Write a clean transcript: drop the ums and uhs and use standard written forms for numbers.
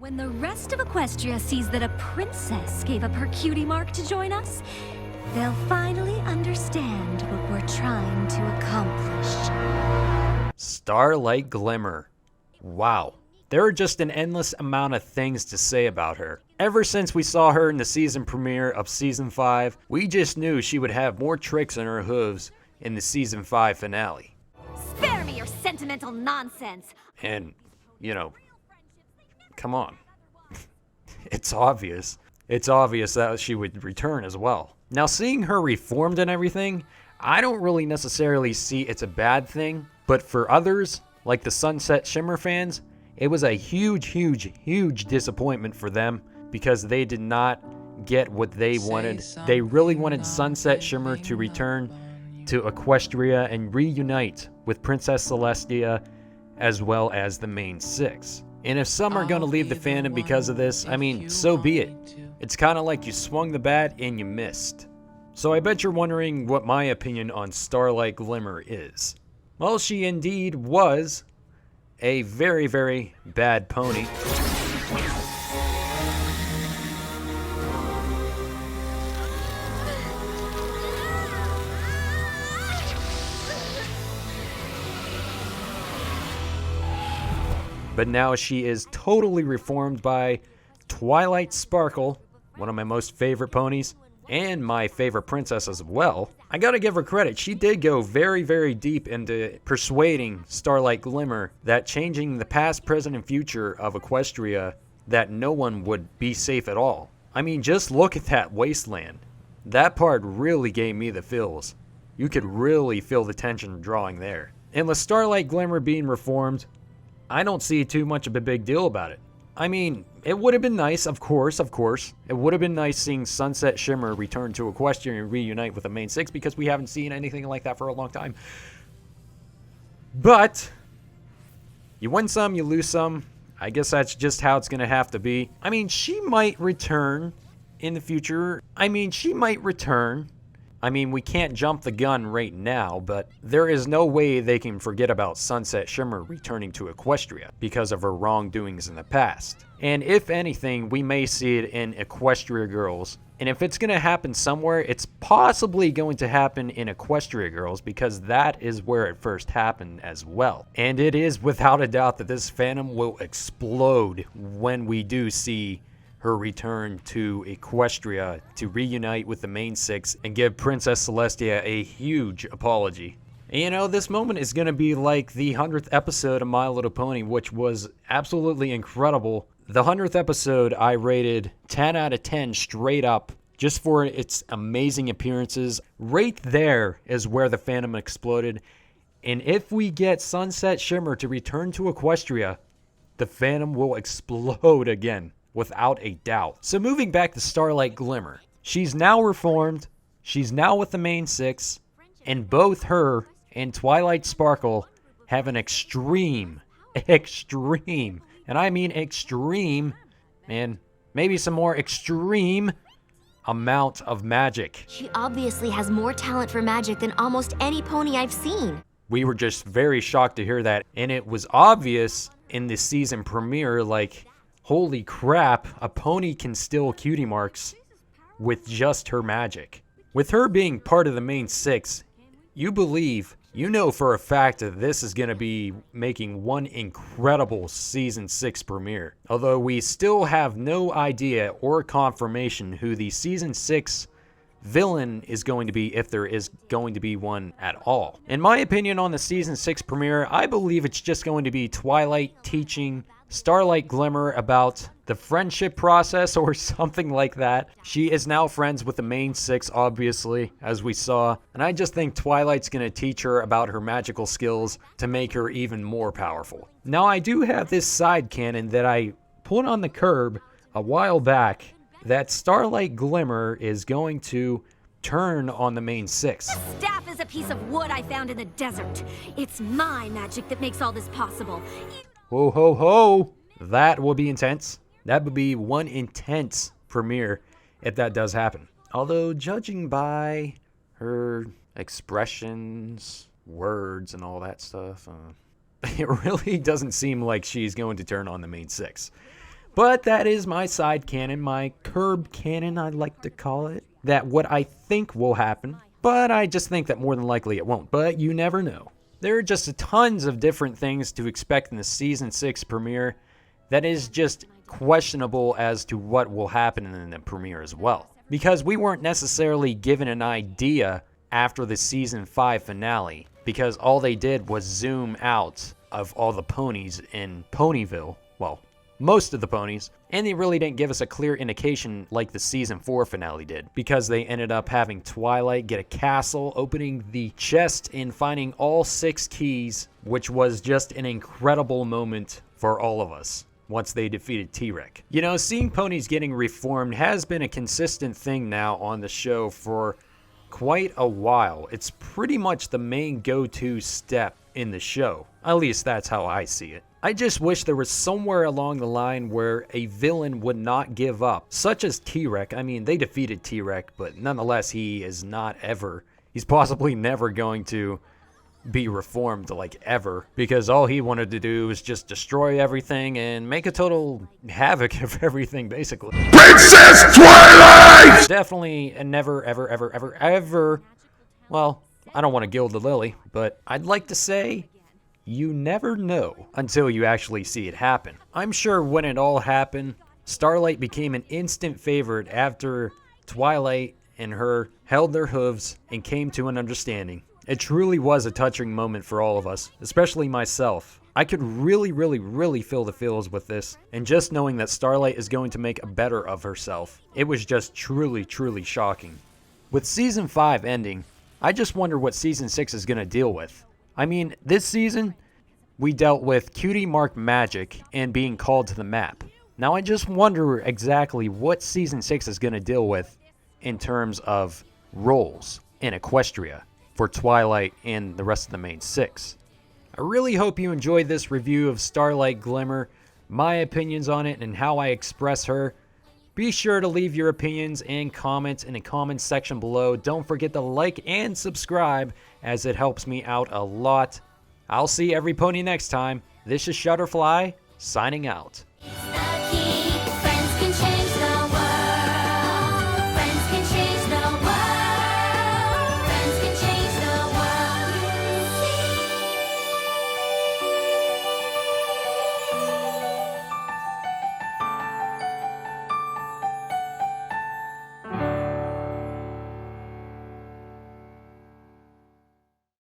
When the rest of Equestria sees that a princess gave up her cutie mark to join us, they'll finally understand what we're trying to accomplish. Starlight Glimmer. Wow. There are just an endless amount of things to say about her. Ever since we saw her in the season premiere of Season 5, we just knew she would have more tricks in her hooves in the Season 5 finale. Spare me your sentimental nonsense! And, come on. It's obvious. It's obvious that she would return as well. Now, seeing her reformed and everything, I don't really necessarily see it's a bad thing, but for others, like the Sunset Shimmer fans, it was a huge disappointment for them because they did not get what they wanted. They really wanted Sunset Shimmer to return to Equestria and reunite with Princess Celestia as well as the main six. And if some are going to leave the fandom because of this, I mean, so be it. It's kind of like you swung the bat and you missed. So I bet you're wondering what my opinion on Starlight Glimmer is. Well, she indeed was a very bad pony. But now she is totally reformed by Twilight Sparkle, one of my most favorite ponies, and my favorite princess as well. I gotta give her credit. She did go very deep into persuading Starlight Glimmer that changing the past, present, and future of Equestria, that no one would be safe at all. I mean, just look at that wasteland. That part really gave me the feels. You could really feel the tension drawing there. And with Starlight Glimmer being reformed, I don't see too much of a big deal about it. I mean, it would have been nice, of course. It would have been nice seeing Sunset Shimmer return to Equestria and reunite with the main six because we haven't seen anything like that for a long time. But you win some, you lose some. I guess that's just how it's going to have to be. I mean, she might return in the future. I mean, we can't jump the gun right now, but there is no way they can forget about Sunset Shimmer returning to Equestria because of her wrongdoings in the past. And if anything, we may see it in Equestria Girls. And if it's going to happen somewhere, it's possibly going to happen in Equestria Girls because that is where it first happened as well. And it is without a doubt that this fandom will explode when we do see her return to Equestria to reunite with the main six and give Princess Celestia a huge apology. And this moment is going to be like the 100th episode of My Little Pony, which was absolutely incredible. The 100th episode I rated 10 out of 10 straight up just for its amazing appearances. Right there is where the fandom exploded. And if we get Sunset Shimmer to return to Equestria, the fandom will explode again. Without a doubt. So moving back to Starlight Glimmer. She's now reformed. She's now with the main six. And both her and Twilight Sparkle have an extreme, and I mean extreme, and maybe some more extreme amount of magic. She obviously has more talent for magic than almost any pony I've seen. We were just very shocked to hear that. And it was obvious in the season premiere, like, holy crap, a pony can steal cutie marks with just her magic. With her being part of the main six, you know for a fact that this is going to be making one incredible Season 6 premiere. Although we still have no idea or confirmation who the Season 6 villain is going to be, if there is going to be one at all. In my opinion on the Season 6 premiere, I believe it's just going to be Twilight teaching Starlight Glimmer about the friendship process or something like that. She is now friends with the main six, obviously, as we saw. And I just think Twilight's going to teach her about her magical skills to make her even more powerful. Now, I do have this side canon that I put on the curb a while back that Starlight Glimmer is going to turn on the main six. The staff is a piece of wood I found in the desert. It's my magic that makes all this possible. Ho, ho, ho. That will be intense. That would be one intense premiere if that does happen. Although, judging by her expressions, words, and all that stuff, it really doesn't seem like she's going to turn on the main six. But that is my side canon, my curb canon, I like to call it. That what I think will happen, but I just think that more than likely it won't. But you never know. There are just tons of different things to expect in the Season 6 premiere that is just questionable as to what will happen in the premiere as well. Because we weren't necessarily given an idea after the Season 5 finale, because all they did was zoom out of all the ponies in Ponyville. Well, most of the ponies, and they really didn't give us a clear indication like the Season 4 finale did, because they ended up having Twilight get a castle, opening the chest and finding all 6 keys, which was just an incredible moment for all of us once they defeated T-Rex. You know, seeing ponies getting reformed has been a consistent thing now on the show for quite a while. It's pretty much the main go-to step in the show. At least that's how I see it. I just wish there was somewhere along the line where a villain would not give up, such as T-Rex. I mean, they defeated T-Rex, but nonetheless, he's possibly never going to be reformed, like, ever, because all he wanted to do was just destroy everything and make a total havoc of everything, basically. Princess Twilight! Definitely and never, ever, well, I don't want to gild the lily, but I'd like to say you never know until you actually see it happen. I'm sure when it all happened, Starlight became an instant favorite after Twilight and her held their hooves and came to an understanding. It truly was a touching moment for all of us, especially myself. I could really feel the feels with this, and just knowing that Starlight is going to make a better of herself, it was just truly shocking. With Season 5 ending, I just wonder what Season 6 is going to deal with. I mean, this season, we dealt with Cutie Mark magic and being called to the map. Now I just wonder exactly what Season 6 is going to deal with in terms of roles in Equestria for Twilight and the rest of the main 6. I really hope you enjoyed this review of Starlight Glimmer, my opinions on it and how I express her. Be sure to leave your opinions and comments in the comments section below. Don't forget to like and subscribe, as it helps me out a lot. I'll see every pony next time. This is Shutterfly, signing out.